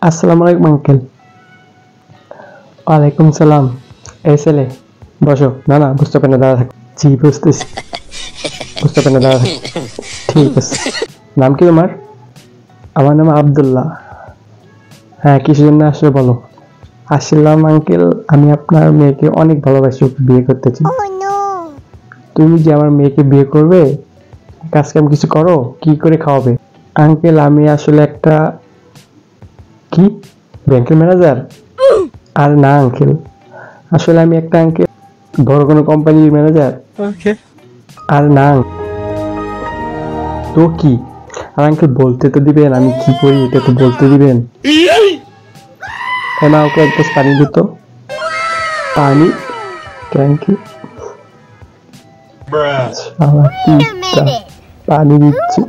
আসসালামু আলাইকুম আঙ্কেল। ওয়ালাইকুম সালাম। এই ছেলে বসো। না না, বুঝতে পারে না, দাঁড়া থাকো। জি বুঝতেছি, বুঝতে পারে না, দাঁড়া থাকো। ঠিক আছে। নাম কি তোমার? আমার নাম আব্দুল্লাহ। হ্যাঁ, কিসের জন্য আসলে বলো। আসলাম আঙ্কেল, আমি আপনার মেয়েকে অনেক ভালোবাসি, ওকে বিয়ে করতে চাই। তুমি যে আমার মেয়েকে বিয়ে করবে, কাজ কাম কিছু করো, কি করে খাওয়াবে? আঙ্কেল আমি আসলে একটা কি ব্যাংকের ম্যানেজার। আর না আঙ্কেল, আসলে আমি একটা আঙ্কেল বড় কোনো কোম্পানির ম্যানেজার। আর না তো কি? আর আঙ্কেল বলতে তো দিবেন, আমি কি করি এটা তো বলতে দিবেন। মা ওকে এক গ্লাস পানি দিত। পানি? Thank you. পানি দিচ্ছি।